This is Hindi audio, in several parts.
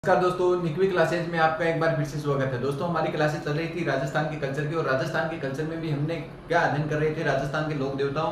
नमस्कार दोस्तों, निकवी क्लासेज में आपका एक बार फिर से स्वागत है। दोस्तों, हमारी क्लासेस चल रही थी राजस्थान के कल्चर की, और राजस्थान के कल्चर में भी हमने क्या अध्ययन कर रहे थे, राजस्थान के लोक देवताओं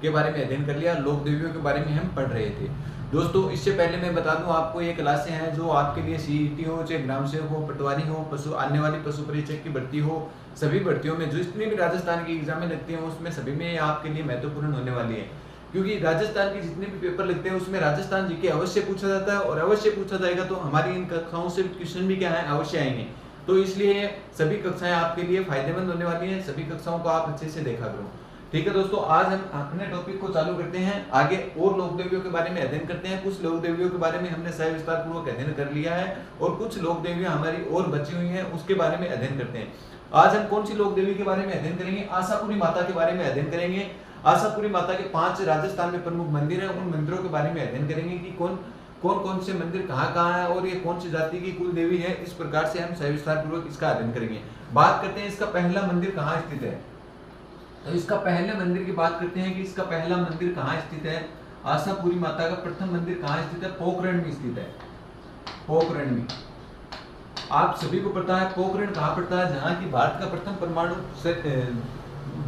के बारे में अध्ययन कर लिया, लोक देवियों के बारे में हम पढ़ रहे थे। दोस्तों, इससे पहले मैं बता दूं आपको, ये क्लासें हैं जो आपके लिए सीईटी हो, चाहे ग्राम सेवक हो, पटवारी हो, पशु आने वाली पशु परीक्षक की भर्ती हो, सभी भर्तियों में जितनी भी राजस्थान की एग्जामें लगती हैं उसमें सभी में आपके लिए महत्वपूर्ण होने वाली है। क्योंकि राजस्थान के जितने भी पेपर लगते हैं उसमें राजस्थान जीके अवश्य पूछा जाता है, और अवश्य पूछा जाएगा तो हमारी इन कक्षाओं से क्वेश्चन भी क्या है, अवश्य आएंगे। तो इसलिए सभी कक्षाएं आपके लिए फायदेमंद होने वाली हैं, सभी कक्षाओं को आप अच्छे से देखा करो। ठीक है दोस्तों, आज हम अपने टॉपिक को चालू करते हैं। आगे और लोक देवियों के बारे में अध्ययन करते हैं। कुछ लोक देवियों के बारे में हमने सह विस्तार पूर्वक अध्ययन कर लिया है, और कुछ लोक देवियां हमारी और बची हुई हैं, उसके बारे में अध्ययन करते हैं। आज हम कौन सी लोक देवी के बारे में अध्ययन करेंगे? आशापुरी माता के बारे में अध्ययन करेंगे। आशापुरी माता के 5 राजस्थान में प्रमुख मंदिर हैं, उन मंदिरों के बारे में अध्ययन करेंगे कि कौन से मंदिर कहाँ है, और ये कौन सी जाति की कुल देवी है। इस प्रकार से हम सविस्तार पूर्वक इसका अध्ययन करेंगे। बात करते हैं इसका पहला मंदिर कहाँ स्थित है। तो इसका पहले मंदिर की बात करते हैं कि इसका पहला मंदिर कहाँ स्थित है। आशापुरी माता का प्रथम मंदिर कहाँ स्थित है? पोखरण में स्थित है। पोखरण में आप सभी को पता है पोखरण कहाँ पड़ता है, जहाँ की भारत का प्रथम परमाणु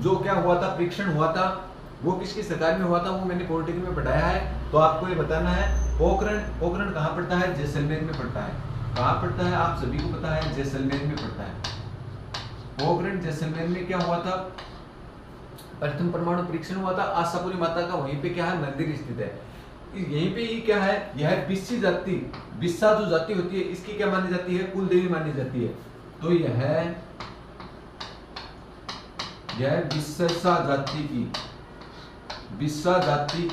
जो क्या हुआ था, परीक्षण हुआ था, वो किसकी सरकार में हुआ था, वो मैंने पॉलिटिकल में पढ़ाया है। तो आपको ये बताना है पोखरण कहाँ पड़ता है? जैसलमेर में पड़ता है। कहाँ पड़ता है आप सभी को पता है, जैसलमेर में पड़ता है। पोखरण जैसलमेर में क्या हुआ था, प्रथम परमाणु परीक्षण हुआ था। आशापुरी माता का वहीं पे क्या है, मंदिर स्थित है। यहीं पे ही क्या है, यह बिस्सी जाति, बिस्सा जो जाति होती है, इसकी क्या मानी जाती है, कुल देवी मानी जाती है। तो यह बिस्सा जाति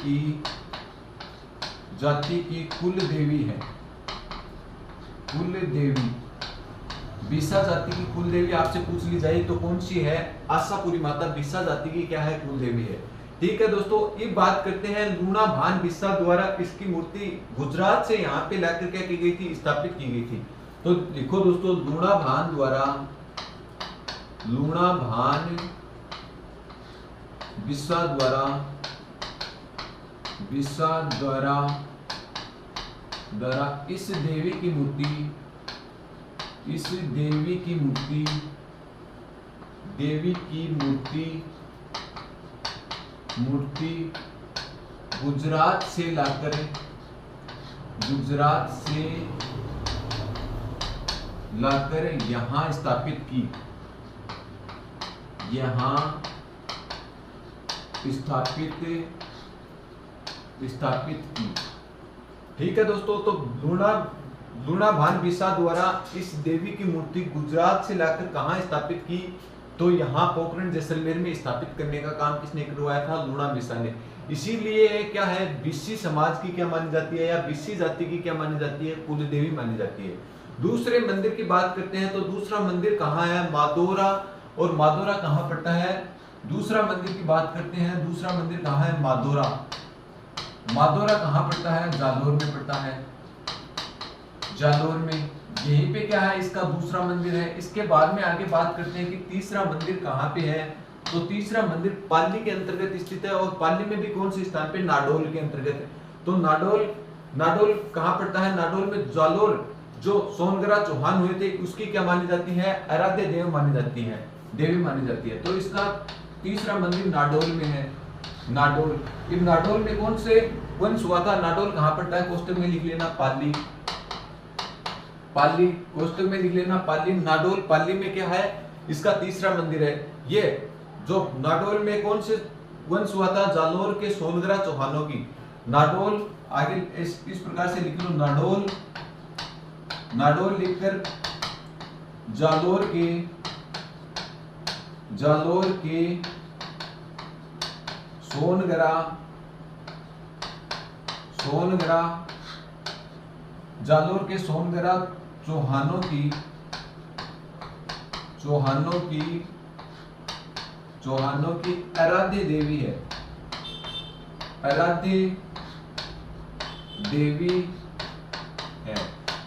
की कुल देवी है। कुल देवी बिस्सा जाति की कुल देवी आपसे पूछ ली जाए तो कौन सी है? आशापुरी माता बिस्सा जाति की क्या है, कुल देवी है। ठीक है दोस्तों, एक बात करते हैं। लूणा भान बिस्सा द्वारा इसकी मूर्ति गुजरात से यहाँ पे लाकर क्या की गई थी, स्थापित की गई थी। तो लिखो दोस्तों, लूणा भान बिस्सा द्वारा इस देवी की मूर्ति गुजरात से लाकर यहाँ स्थापित की। ठीक है दोस्तों, तो लूणा भान बिस्सा द्वारा इस देवी की मूर्ति गुजरात से लाकर कहाँ स्थापित की? तो यहाँ पोखरण जैसलमेर में स्थापित करने का काम किसने करवाया था? लूणा बिस्सा ने। इसीलिए क्या है, बिस्सी समाज की क्या मानी जाती है, या बिस्सी जाति की क्या मानी जाती है, कुल देवी मानी जाती है। दूसरे मंदिर की बात करते हैं। तो दूसरा मंदिर कहाँ है? मादोरा। और मादोरा कहाँ पड़ता है? दूसरा मंदिर की बात करते हैं। दूसरा मंदिर कहाँ है? मादोरा। मादोरा कहाँ पड़ता है? जालोर में पड़ता है। जालोर में, यहीं पे क्या है, इसका दूसरा मंदिर है। इसके बाद में आगे बात करते हैं कि तीसरा मंदिर कहाँ पे है। तो तीसरा मंदिर पाली के अंतर्गत स्थित है, और पाली में भी कौन से स्थान पे? नाडोल के अंतर्गत है। तो नाडोल कहाँ पड़ता है? नाडोल में जालोर जो सोनगरा चौहान हुए थे उसकी क्या मानी जाती है? आराध्य देव मानी जाती है, देवी मानी जाती है। तो इसका तीसरा मंदिर नाडोल में है। नाडोल में कौन से वंश हुआ था? नाडोल कहाँ पड़ता है? कोष्टक में लिख लेना, पाली कोष्टक में लिख लेना, पाली। नाडोल पाली में क्या है, इसका तीसरा मंदिर है। ये जो नाडोल में कौन से वंश हुआ था? जालोर के सोनगरा चौहानों की। नाडोल आगे इस प्रकार से लिख लो, नाडोल लिखकर जालोर के सोनगरा जालोर के सोनगरा चौहानों की आराध्य देवी है।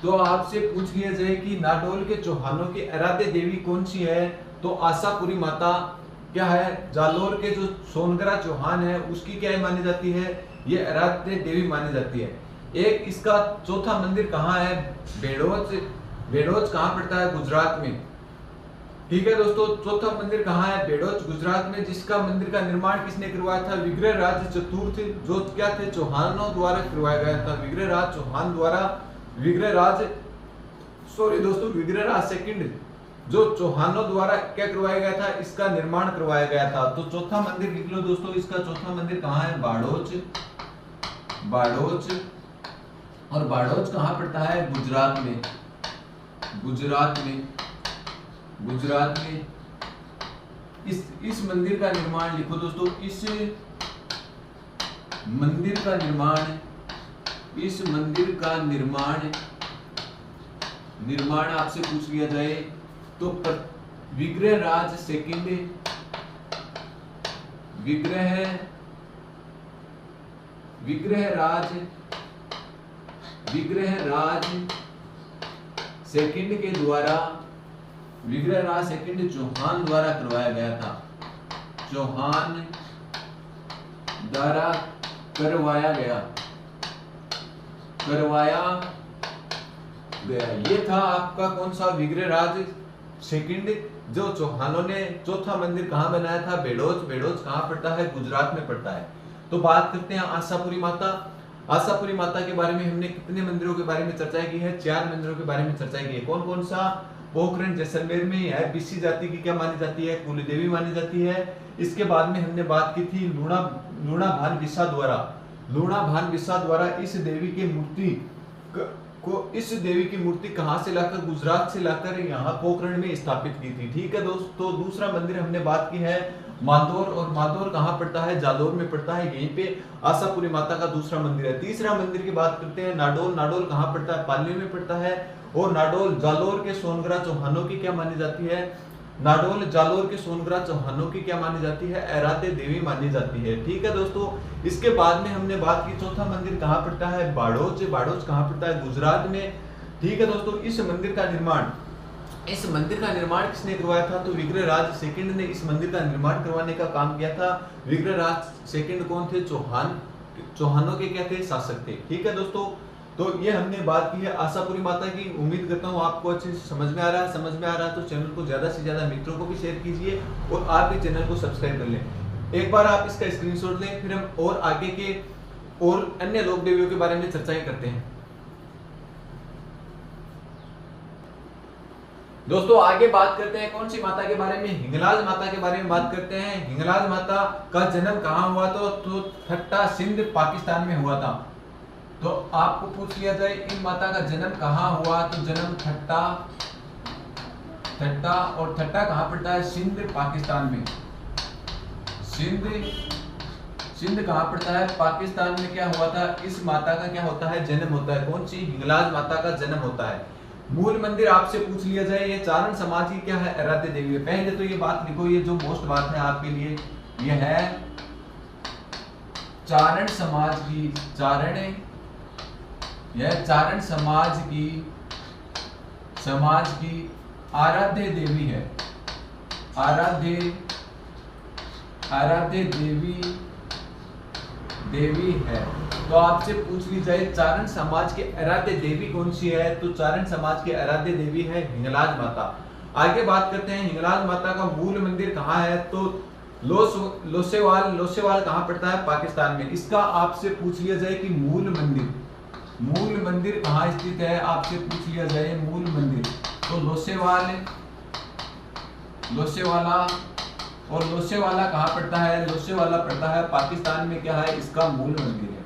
तो आपसे पूछ लिया जाए कि नाडोल के चौहानों की आराध्य देवी कौन सी है? तो आशापुरी माता क्या है, जालोर के जो सोनगरा चौहान है उसकी क्या मानी जाती है, ये आराध्य देवी मानी जाती है। एक इसका चौथा मंदिर कहाँ है, बेड़ोच। बेड़ोच कहाँ पड़ता है, गुजरात में। ठीक है दोस्तों, चौथा मंदिर कहाँ है, बेड़ोच गुजरात में, जिसका मंदिर का निर्माण किसने करवाया था, विग्रहराज चतुर्थ, जो क्या थे, चौहानों द्वारा करवाया गया था। विग्रहराज चौहान द्वारा, विग्रहराज सेकंड जो चौहानों द्वारा क्या करवाया गया था, इसका निर्माण करवाया गया था। तो चौथा मंदिर लिख लो दोस्तों, इसका चौथा मंदिर कहाँ है, बाड़ोच। बाड़ोच, और बाड़ोच कहाँ पड़ता है, गुजरात में। गुजरात में, गुजरात में। इस मंदिर का निर्माण लिखो दोस्तों, इस मंदिर का निर्माण, इस मंदिर का निर्माण आपसे पूछ लिया जाए तो विग्रहराज सेकंड, विग्रहराज सेकंड के द्वारा, विग्रहराज सेकंड चौहान द्वारा करवाया गया था। चौहान द्वारा करवाया गया। ये था आपका कौन सा, विग्रहराज सेकंड, जो चौहानों ने चौथा मंदिर कहाँ बनाया था, बेड़ोच। बेड़ोच कहाँ पड़ता है, गुजरात में पड़ता है। तो बात करते हैं आशापुरी माता। आशापुरी माता के बारे में हमने कितने मंदिरों के बारे में चर्चा की है, 4 मंदिरों के बारे में चर्चा की है। कौन कौन सा, पोखरण जैसलमेर में है, बीसी जाति की क्या मानी जाती है, कुल देवी मानी जाती है। इसके बाद में हमने बात की थी लूणा भान विसा द्वारा। लूणा भान विसा द्वारा इस देवी की मूर्ति कहां से लाकर, गुजरात से लाकर यहाँ पोखरण में स्थापित की थी। ठीक है दोस्तों, दूसरा मंदिर हमने बात की है मादौर, और मादौर कहाँ पड़ता है, जालोर में पड़ता है। यहीं पे आशापुरी माता का दूसरा मंदिर है। तीसरा मंदिर की बात करते हैं नाडोल। नाडोल कहाँ पड़ता है, पाली में पड़ता है। और नाडोल जालोर के सोनगरा चौहानों की क्या मानी जाती है, नाडोल जालोर के सोनगरा चौहानों की क्या मानी जाती है, आराध्य देवी मानी जाती है। ठीक है दोस्तों, इसके बाद में हमने बात की चौथा मंदिर कहाँ पड़ता है, बाड़ोच। बाड़ोच कहाँ पड़ता है, गुजरात में। ठीक है दोस्तों, इस मंदिर का निर्माण किसने करवाया था, तो विग्रहराज सेकंड ने इस मंदिर का निर्माण करवाने का काम किया था। विग्रहराज सेकंड कौन थे, चौहानों के क्या थे, शासक थे। ठीक है दोस्तों, तो ये हमने बात की है आशापुरी माता की। उम्मीद करता हूँ आपको अच्छे से समझ में आ रहा है। तो चैनल को ज्यादा से ज्यादा मित्रों को भी शेयर कीजिए और आप भी चैनल को सब्सक्राइब कर लें। एक बार आप इसका स्क्रीनशॉट लें, फिर हम और आगे के और अन्य लोक देवियों के बारे में चर्चाएं करते हैं। दोस्तों आगे बात करते हैं कौन सी माता के बारे में, हिंगलाज माता के बारे में बात करते हैं। हिंगलाज माता का जन्म कहाँ हुआ, तो ठट्टा सिंध पाकिस्तान में हुआ था। तो आपको पूछ लिया जाए इन माता का जन्म कहाँ हुआ, तो जन्म ठट्टा, और ठट्टा कहाँ पड़ता है, सिंध पाकिस्तान में। सिंध कहाँ पड़ता है, पाकिस्तान में क्या हुआ था, इस माता का क्या होता है, जन्म होता है। कौन सी, हिंगलाज माता का जन्म होता है। मूल मंदिर आपसे पूछ लिया जाए, ये चारण समाज की क्या है, आराध्य देवी है। पहले तो ये बात लिखो, ये जो मोस्ट बात है आपके लिए, ये है चारण समाज की, यह चारण समाज की आराध्य देवी है। आराध्य देवी है। तो आपसे पूछ ली जाए चारण समाज के आराध्य देवी कौन सी है, तो चारण समाज की आराध्य देवी है हिंगलाज माता। आगे बात करते हैं हिंगलाज माता का मूल मंदिर कहाँ है, तो लोसेवाल कहाँ पड़ता है, पाकिस्तान में। इसका आपसे पूछ लिया जाए कि मूल मंदिर कहाँ स्थित है, आपसे पूछ लिया जाए मूल मंदिर, तो लोसेवाला, और लोसेवाला कहाँ पड़ता है, लोसेवाला पड़ता है पाकिस्तान में। क्या है, इसका मूल मंदिर है।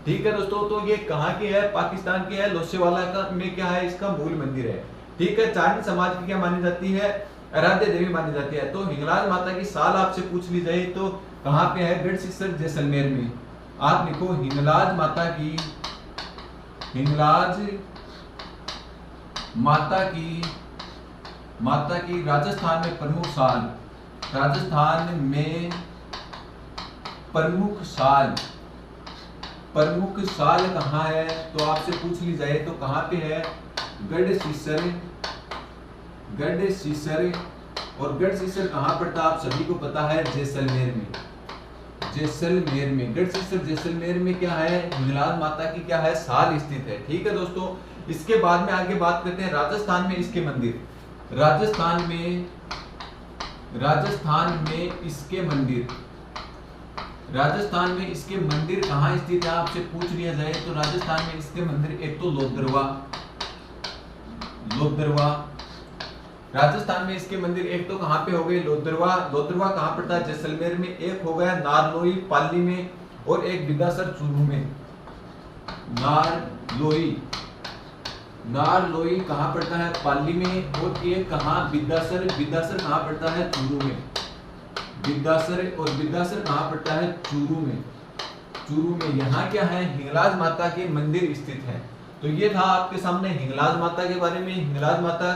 ठीक है दोस्तों, तो ये कहाँ की है, पाकिस्तान की है। लोसेवाला का में क्या है, इसका मूल मंदिर है। ठीक है, चारण समाज की क्या मानी जाती है, आराध्य देवी मानी जाती है। तो हिंगलाज माता की साल आपसे पूछ ली जाए तो कहाँ पे है, गढ़सीसर जैसलमेर में। आप लिखो हिंगलाज माता की राजस्थान में प्रमुख साल कहाँ है, तो आपसे पूछ ली जाए तो कहाँ पे है, गढ़सीसर। और गढ़सीसर कहाँ पड़ता है, आप सभी को पता है, जैसलमेर में। जैसलमेर में, गढ़सीसर जैसलमेर में क्या है, हिंगलाज माता की क्या है, साल स्थित है। ठीक है दोस्तों, इसके बाद में आगे बात करते हैं राजस्थान में इसके मंदिर। राजस्थान में इसके मंदिर, राजस्थान में इसके मंदिर कहाँ स्थित है आपसे पूछ लिया जाए तो राजस्थान में इसके मंदिर एक तो लोकदरवा, राजस्थान में इसके मंदिर एक तो कहाँ पे हो गए, लोकदरवा। लोकदरवा कहाँ पड़ता है, जैसलमेर में। एक हो गया नारलोई पाली में, और एक बिदासर चूरू में। नारलोई कहाँ पड़ता है, पाली में, और एक कहाँ, बिदासर कहाँ पड़ता है, चूरू में। बिदासर कहाँ पड़ता है, चूरू में। यहाँ क्या है, हिंगलाज माता के मंदिर स्थित है। तो ये था आपके सामने हिंगलाज माता के बारे में। हिंगलाज माता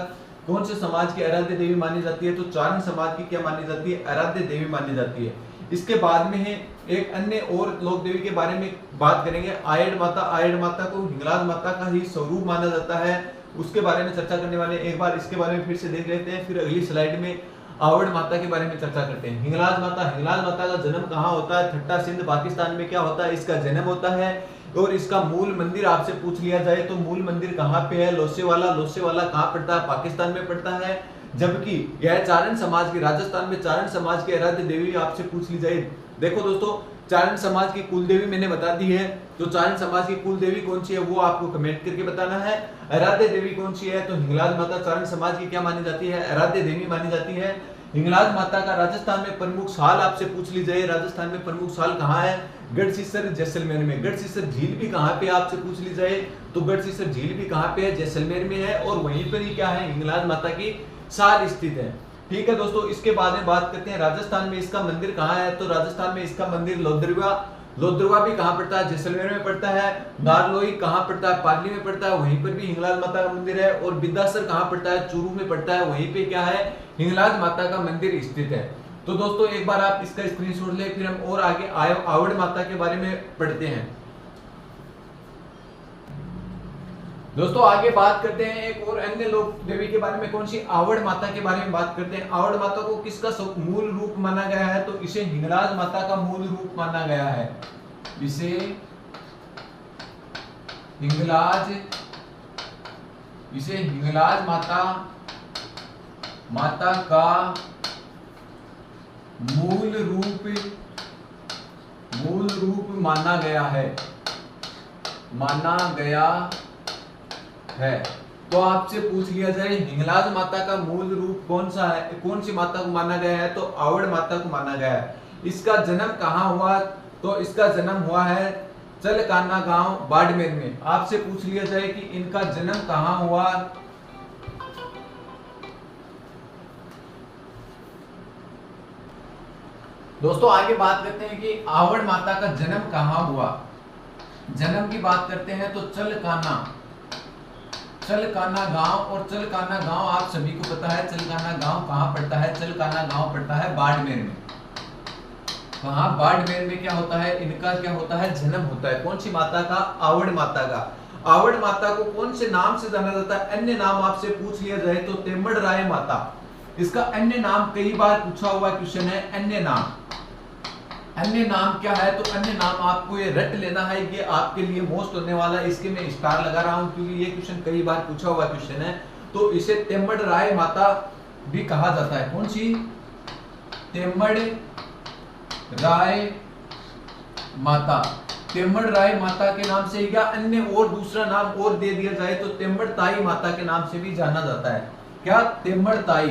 कौन से समाज की आराध्य देवी मानी जाती है, तो चारण समाज की क्या मानी जाती है, आराध्य देवी मानी जाती है। इसके बाद में है एक अन्य और लोक देवी के बारे में बात करेंगे, आयड़ माता। आयड़ माता को हिंगलाज माता का ही स्वरूप माना जाता है, उसके बारे में चर्चा करने वाले। एक बार इसके बारे में फिर से देख लेते हैं, फिर अगली स्लाइड में आवड़ माता के बारे में चर्चा करते हैं। हिंगलाज माता का जन्म कहाँ होता है, ठट्टा सिंध पाकिस्तान में क्या होता है, इसका जन्म होता है। और इसका मूल मंदिर आपसे पूछ लिया जाए तो मूल मंदिर कहाँ पे है, लोसेवाला कहाँ पड़ता है, पाकिस्तान में पड़ता है। जबकि यह चारण समाज की, राजस्थान में चारण समाज की आराध्य देवी आपसे पूछ ली जाए, देखो दोस्तों, चारण समाज की कुल देवी मैंने बता दी है, तो चारण समाज की कुल देवी कौन सी है वो आपको कमेंट करके बताना है। आराध्य देवी कौन सी है, तो हिंगलाज माता चारण समाज की क्या मानी जाती है, आराध्य देवी मानी जाती है। हिंगलाज माता का राजस्थान में प्रमुख साल आपसे पूछ ली जाए, राजस्थान में प्रमुख साल कहाँ है, गढ़सीसर जैसलमेर में। गढ़सीसर झील भी कहाँ पे आपसे पूछ ली जाए तो गढ़सीसर झील भी कहाँ पे है, जैसलमेर में है, और वहीं पर ही क्या है, हिंगलाज माता की साल स्थित है। ठीक है दोस्तों, इसके बाद में बात करते हैं राजस्थान में इसका मंदिर कहाँ है, तो राजस्थान में इसका मंदिर लोहद्रवा भी कहाँ पड़ता है, जैसलमेर में पड़ता है। नारलोई कहाँ पड़ता है, पाली में पड़ता है, वहीं पर भी हिंगलाज माता का मंदिर है। और बिदासर कहाँ पड़ता है, चूरू में पड़ता है, वहीं पे क्या है, हिंगलाज माता का मंदिर स्थित है। तो दोस्तों एक बार आप इसका स्क्रीनशॉट ले, फिर हम और आगे आवड़ माता के बारे में पढ़ते हैं। दोस्तों आगे बात करते हैं एक और अन्य लोक देवी के बारे में, कौन सी, आवड़ माता के बारे में बात करते हैं। आवड़ माता को किसका मूल रूप माना गया है, तो इसे हिंगलाज माता का मूल रूप माना गया है। इसे हिंगलाज माता का मूल रूप माना गया है। तो आपसे पूछ लिया जाए हिंगलाज माता का मूल रूप कौन सा है, कौन सी माता को माना गया है, तो आवड़ माता को माना गया है। इसका जन्म कहाँ हुआ, तो इसका जन्म हुआ है चलकाना गांव बाड़मेर में। आपसे पूछ लिया जाए कि इनका जन्म कहाँ हुआ, दोस्तों आगे बात करते हैं कि आवड़ माता का जन्म कहाँ हुआ। जन्म की बात करते हैं तो चलकाना गांव, और चलकाना गांव आप सभी को पता है, चलकाना गांव कहाँ पड़ता है, चलकाना गांव पड़ता है बाड़मेर में। कहाँ, बाड़मेर में क्या होता है, इनका क्या होता है, जन्म होता है। कौन सी माता का, आवड़ माता का। आवड़ माता को कौन से नाम से जाना जाता है, अन्य नाम आपसे पूछ लिया जाए तो तेम्बड़ राय माता। इसका अन्य नाम कई बार पूछा हुआ क्वेश्चन है, अन्य नाम क्या है, तो अन्य नाम आपको ये रट लेना है, ये आपके लिए मोस्ट होने वाला है। इसके मैं स्टार लगा रहा हूं क्योंकि ये क्वेश्चन कई बार पूछा हुआ क्वेश्चन है। तो इसे तेम्बड़ राय माता भी कहा जाता है। कौन सी, तेम्बड़ राय माता। तेम्बड़ राय माता के नाम से या अन्य और दूसरा नाम और दे दिया जाए तो तेम्बड़ ताई माता के नाम से भी जाना जाता है। क्या, तेम्बड़ ताई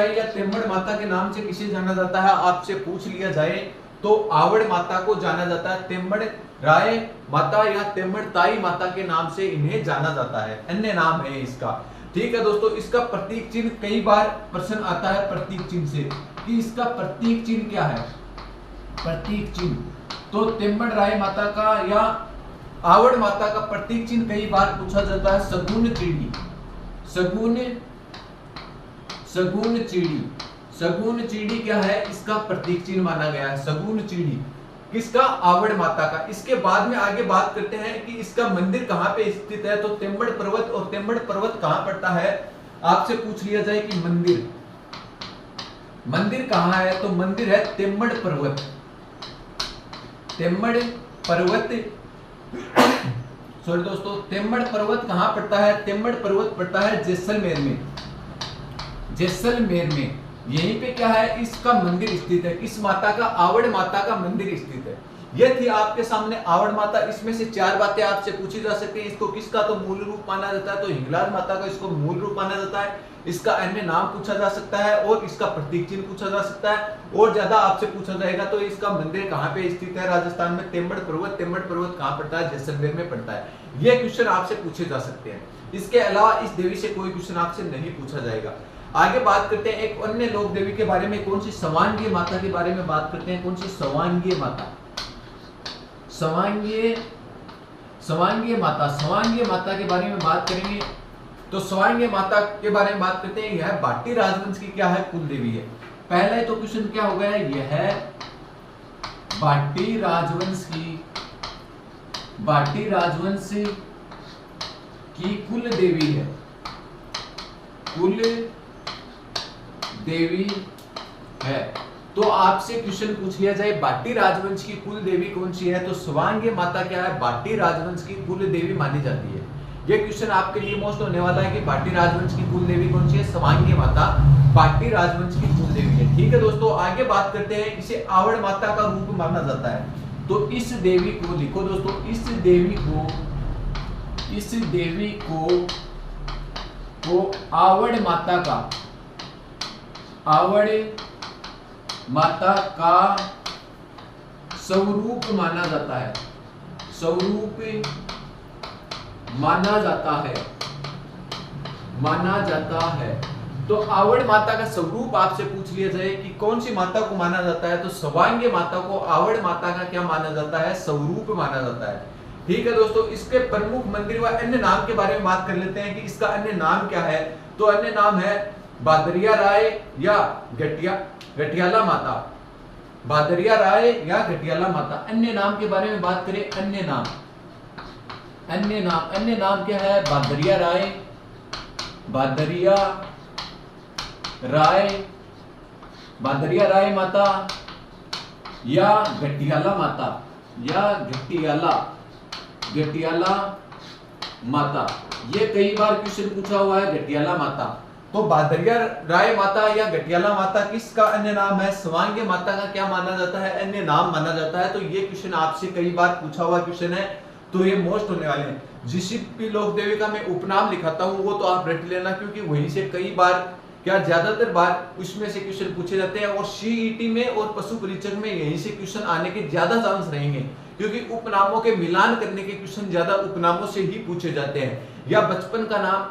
या तेम्बड़ माता के नाम से किसे जाना जाता है, आपसे पूछ लिया जाए तो आवड़ माता को जाना जाता है। तेम्बड़ राय माता या तेम्बड़ ताई माता के नाम से इन्हें जाना जाता है, अन्य नाम है इसका। ठीक है दोस्तों, इसका प्रतीक चिन्ह कई बार प्रश्न आता है प्रतीक चिन्ह से कि इसका प्रतीक चिन्ह क्या है। प्रतीक चिन्ह तो तेम्बड़ राय माता का या आवड़ माता का प्रतीक चिन्ह कई बार पूछा जाता है, सगुन चिड़ी क्या है, इसका प्रतीक चिन्ह माना गया है, सगुन चिड़ी किसका, आवड़ माता का। इसके बाद में आगे बात करते हैं कि इसका मंदिर कहाँ पे स्थित है, तो तेम्बड़ पर्वत, और तेम्बड़ पर्वत कहाँ पड़ता है। आपसे पूछ लिया जाए कि मंदिर कहाँ है? तो मंदिर है तेम्मड़ पर्वत। तेम्मड़ पर्वत सॉरी दोस्तों, तेम्मड़ पर्वत कहाँ पड़ता है? तेम्मड़ पर्वत पड़ता है जैसलमेर में। जैसलमेर में यहीं पे क्या है, इसका मंदिर स्थित है। किस माता का? आवड़ माता का मंदिर स्थित है। यह थी आपके सामने आवड़ माता। इसमें से 4 बातें आपसे पूछी जा सकती हैं। इसको किसका तो मूल रूप माना जाता है? तो हिंगलाज माता का इसको मूल रूप माना जाता है। इसका अन्य नाम पूछा जा सकता है और इसका प्रतीक चिन्ह पूछा जा सकता है। और ज्यादा आपसे पूछा जाएगा तो इसका मंदिर कहाँ पे स्थित है? राजस्थान में तेम्मड़ पर्वत। तेम्मड़ पर्वत कहाँ पड़ता है? जैसलमेर में पड़ता है। ये क्वेश्चन आपसे पूछे जा सकते हैं। इसके अलावा इस देवी से कोई क्वेश्चन आपसे नहीं पूछा जाएगा। आगे बात करते हैं एक अन्य लोक देवी के बारे में। कौन सी? सवांगीय माता के बारे में बात करते हैं। कौन सी? सवांगीय माता। सवांगीय माता के बारे में बात करेंगे। तो सवांगीय माता के बारे में बात करते हैं। यह भाटी राजवंश की क्या है? कुल देवी है। पहले तो क्वेश्चन क्या हो गया? यह भाटी राजवंश की कुल देवी है। कुल देवी है। तो आपसे क्वेश्चन पूछ लिया जाए भाटी राजवंश की कुल देवी कौन सी है? तो सवांगीय माता क्या है? भाटी राजवंश की कुल देवी मानी जाती है। ये क्वेश्चन आपके लिए मोस्ट होने वाला है कि भाटी राजवंश की कुल देवी कौन सी है? सवांगीय माता भाटी राजवंश की कुल देवी है। ठीक है दोस्तों, आगे बात करते हैं। इसे आवड़ माता का रूप माना जाता है। तो इस देवी को लिखो दोस्तों, इस देवी को आवड़ माता का स्वरूप माना जाता है। स्वरूप माना जाता है। तो आवड़ माता का स्वरूप आपसे पूछ लिया जाए कि कौन सी माता को माना जाता है? तो सवांगीय माता को आवड़ माता का क्या माना जाता है? स्वरूप माना जाता है। ठीक है दोस्तों, इसके प्रमुख मंदिर व अन्य नाम के बारे में बात कर लेते हैं कि इसका अन्य नाम क्या है। तो अन्य नाम है बादरिया राय या गटियाला माता। बादरिया राय या गटियाला माता। अन्य नाम के बारे में बात करें, अन्य नाम क्या है? बादरिया राय माता या गटियाला माता। ये कई बार क्वेश्चन पूछा हुआ है, गटियाला माता। तो बादरिया राय माता या गटियाला माता किसका अन्य नाम है? सवांगीय माता का क्या माना जाता है? अन्य नाम माना जाता है। तो ये क्वेश्चन आपसे कई बार पूछा हुआ क्वेश्चन है, तो ये मोस्ट होने वाले हैं। जिस भी लोक देवी का मैं उपनाम लिखाता हूँ वो तो आप रट लेना, क्योंकि वहीं से कई बार क्या ज्यादातर बार उसमें से क्वेश्चन पूछे जाते हैं। और सीईटी में और पशु परीक्षक में यहीं से क्वेश्चन आने के ज्यादा चांस रहेंगे, क्योंकि उपनामों के मिलान करने के क्वेश्चन ज्यादा उपनामों से ही पूछे जाते हैं। या बचपन का नाम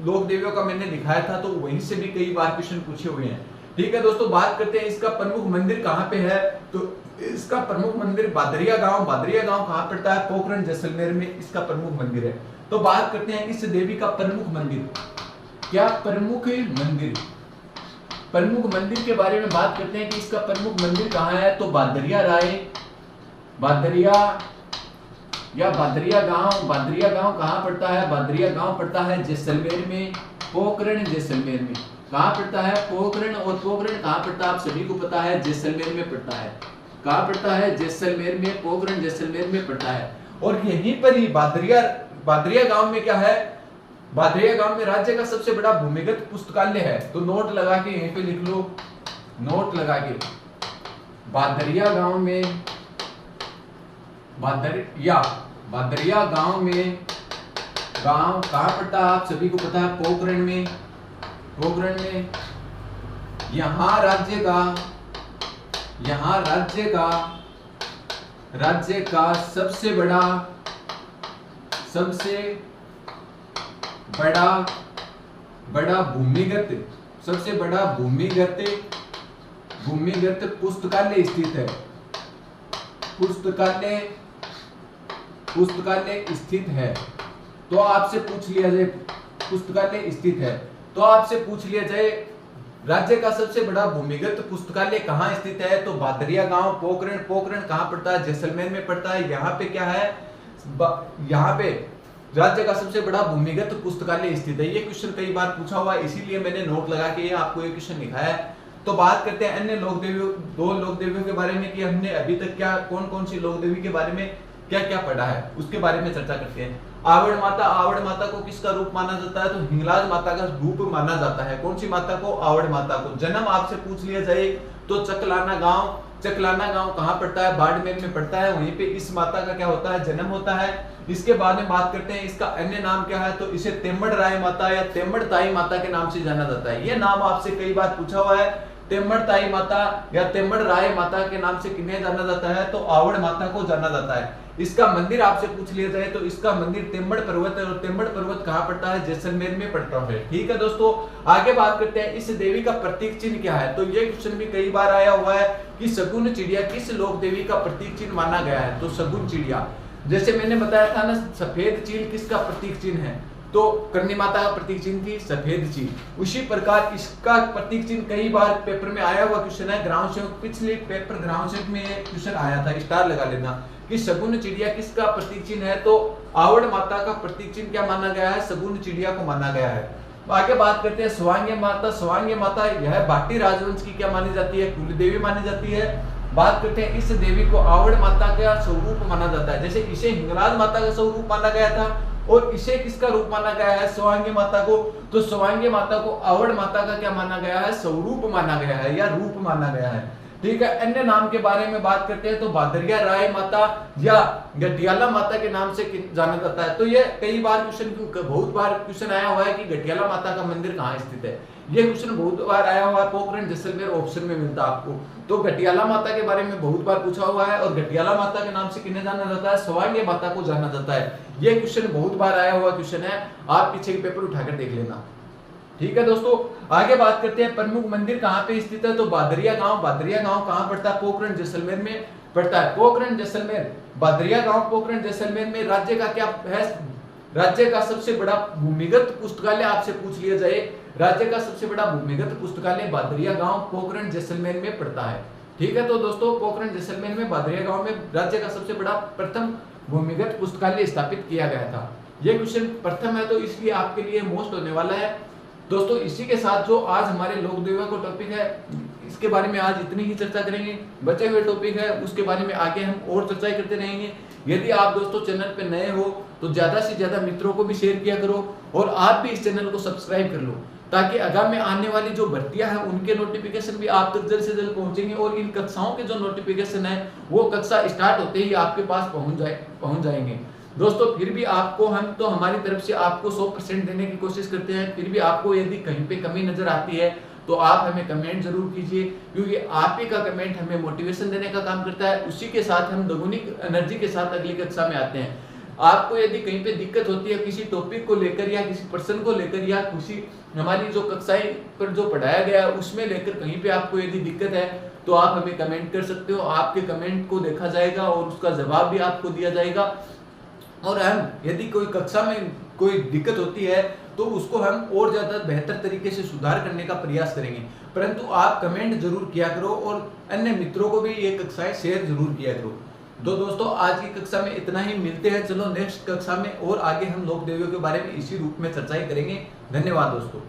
लोक देवियों का मैंने दिखाया था, तो वहीं से भी कई बार क्वेश्चन पूछे हुए हैं। ठीक है दोस्तों, बात करते हैं इसका प्रमुख मंदिर कहाँ पे है। तो इसका प्रमुख मंदिर बादरिया गांव कहाँ पड़ता है? पोखरण जैसलमेर में इसका प्रमुख मंदिर है। तो बात करते हैं इस देवी का प्रमुख मंदिर। क्या प्रमुख मंदिर के बारे में बात करते हैं कि इसका प्रमुख मंदिर कहाँ है। तो बादरिया गांव कहाँ पड़ता है? बादरिया गांव पड़ता है जैसलमेर में। पोखरण जैसलमेर में कहाँ पड़ता है? पोखरण। और पोखरण कहाँ पड़ता है? आप सभी को पता है, जैसलमेर में पड़ता है। कहाँ पड़ता है? जैसलमेर में। पोखरण जैसलमेर में पड़ता है। और यहीं पर ही बादरिया गांव में क्या है? बादरिया गांव में राज्य का सबसे बड़ा भूमिगत पुस्तकालय है। तो नोट लगा के यहीं पे लिख लो, नोट लगा के बादरिया गांव में गांव कहाँ पड़ता है? आप सभी को पता है, पोखरण में। यहाँ राज्य का सबसे बड़ा भूमिगत पुस्तकालय स्थित है। पुस्तकालय स्थित है। तो आपसे पूछ लिया जाए, पुस्तकालय स्थित है, तो आपसे पूछ लिया जाए राज्य का सबसे बड़ा भूमिगत पुस्तकालय कहाँ स्थित है। तो बादरिया गांव, पोखरण कहाँ पड़ता है? जैसलमेर में पड़ता है। यहाँ पे क्या है? यहाँ पे राज्य का सबसे बड़ा भूमिगत पुस्तकालय स्थित है। ये क्वेश्चन कई बार पूछा हुआ है, इसीलिए मैंने नोट लगा के आपको ये क्वेश्चन लिखा है। तो बात करते हैं अन्य लोक देवियों, दो लोक देवियों के बारे में कि हमने अभी तक क्या कौन कौन सी लोक देवी के बारे में क्या क्या पढ़ा है, उसके बारे में चर्चा करते हैं। आवड़ माता, आवड़ माता को किसका रूप माना जाता है? तो हिंगलाज माता का रूप माना जाता है। कौन सी माता को? आवड़ माता को। जन्म आपसे पूछ लिया जाए तो चकलाना गांव, चकलाना गांव कहाँ पड़ता है? बाड़मेर में पड़ता है। वहीं पे इस माता का क्या होता है? जन्म होता है। इसके बाद में बात करते हैं इसका अन्य नाम क्या है, तो इसे तेम्बड़ राय माता या तेम्बड़ ताई माता के नाम से जाना जाता है। यह नाम आपसे कई बार पूछा हुआ है। तेम्बड़ ताई माता या तेम्बड़ राय माता के नाम से किन्हें जाना जाता है? तो आवड़ माता को जाना जाता है। इसका मंदिर आपसे पूछ लिया जाए तो इसका मंदिर तेम्बड़ पर्वत है, और तेम्बड़ पर्वत कहाँ पड़ता है? जैसलमेर में पड़ता है। ठीक है दोस्तों, आगे बात करते हैं इस देवी का प्रतीक चिन्ह क्या है। तो ये क्वेश्चन भी कई बार आया हुआ है कि शगुन चिड़िया किस लोक देवी का प्रतीक चिन्ह माना गया है? तो शगुन चिड़िया, जैसे मैंने बताया था ना, सफेद चील किसका प्रतीक चिन्ह है? तो करनी माता का प्रतीक चिन्ह थी सफेद चील। उसी प्रकार इसका प्रतीक चिन्ह कई बार पेपर में आया हुआ क्वेश्चन है। ग्राउंड सेवक, पिछले पेपर ग्राउंड सेवक में क्वेश्चन आया था, स्टार लगा लेना, कि शगुन चिड़िया किसका प्रतीक चिन्ह है? तो आवड़ माता का प्रतीक चिन्ह क्या माना गया है? शगुन चिड़िया को माना गया है। आगे बात करते हैं स्वांग्य माता। स्वांग्य माता यह भाटी राजवंश की क्या मानी जाती है? कुल देवी मानी जाती है। बात करते हैं इस देवी को आवड़ माता का स्वरूप माना जाता है। जैसे इसे हिंगलाज माता का स्वरूप माना गया था और इसे किसका रूप माना गया है? स्वांग्य माता को। तो स्वांग्य माता को आवड़ माता का क्या माना गया है? स्वरूप माना गया है या रूप माना गया है। ठीक है, अन्य नाम के बारे में बात करते हैं तो भादरिया राय माता या गटियाला माता के नाम से जाना जाता है। तो ये कई बार क्वेश्चन, बहुत बार क्वेश्चन आया हुआ है कि गटियाला माता का मंदिर कहाँ स्थित है। ये क्वेश्चन बहुत बार आया हुआ है, पोखरण जैसलमेर ऑप्शन में मिलता है आपको। तो गटियाला माता के बारे में बहुत बार पूछा हुआ है, और गटियाला माता के नाम से किन्हें जाना जाता है? स्वांग्य माता को जाना जाता है। ये क्वेश्चन बहुत बार आया हुआ क्वेश्चन है, आप पीछे के पेपर उठाकर देख लेना। ठीक है दोस्तों, आगे बात करते हैं प्रमुख मंदिर कहाँ पे स्थित है। तो बादरिया गांव। बादरिया गांव कहाँ पड़ता है? पोखरण जैसलमेर में पड़ता है। पोखरण जैसलमेर, बादरिया गांव पोखरण जैसलमेर में। राज्य का क्या है? राज्य का सबसे बड़ा भूमिगत पुस्तकालय आपसे पूछ लिया जाए, राज्य का सबसे बड़ा भूमिगत पुस्तकालय बादरिया गांव पोखरण जैसलमेर में पड़ता है। ठीक है, तो दोस्तों पोखरण जैसलमेर में बादरिया गांव में राज्य का सबसे बड़ा प्रथम भूमिगत पुस्तकालय स्थापित किया गया था। यह क्वेश्चन प्रथम है तो इसलिए आपके लिए मोस्ट होने वाला है। दोस्तों इसी के साथ जो आज हमारे लोक देवियों का टॉपिक है, इसके बारे में आज इतनी ही चर्चा करेंगे। बचे हुए टॉपिक है उसके बारे में आगे हम और चर्चा करते रहेंगे। यदि आप दोस्तों चैनल पे नए हो तो ज्यादा से ज्यादा मित्रों को भी शेयर किया करो, और आप भी इस चैनल को सब्सक्राइब कर लो, ताकि आगामी आने वाली जो भर्तियां हैं उनके नोटिफिकेशन भी आप तक जल्द से जल्द पहुंचेंगे, और इन कक्षाओं के जो नोटिफिकेशन है वो कक्षा स्टार्ट होते ही आपके पास पहुंच जाएंगे। दोस्तों फिर भी आपको हम तो हमारी तरफ से आपको 100% देने की कोशिश करते हैं। फिर भी आपको यदि कहीं पे कमी नजर आती है तो आप हमें कमेंट जरूर कीजिए, क्योंकि आप ही का कमेंट हमें मोटिवेशन देने का काम करता है। उसी के साथ हम दोगुनी एनर्जी के साथ अगली कक्षा में आते हैं। आपको यदि कहीं पे दिक्कत होती है किसी टॉपिक को लेकर या किसी पर्सन को लेकर या किसी हमारी जो कक्षाएं पर जो पढ़ाया गया है उसमें लेकर कहीं पे आपको यदि दिक्कत है तो आप हमें कमेंट कर सकते हो। आपके कमेंट को देखा जाएगा और उसका जवाब भी आपको दिया जाएगा। और हम यदि कोई कक्षा में कोई दिक्कत होती है तो उसको हम और ज्यादा बेहतर तरीके से सुधार करने का प्रयास करेंगे। परंतु आप कमेंट जरूर किया करो और अन्य मित्रों को भी ये कक्षाएं शेयर जरूर किया करो। तो दोस्तों आज की कक्षा में इतना ही, मिलते हैं चलो नेक्स्ट कक्षा में, और आगे हम लोक देवियों के बारे में इसी रूप में चर्चाएं करेंगे। धन्यवाद दोस्तों।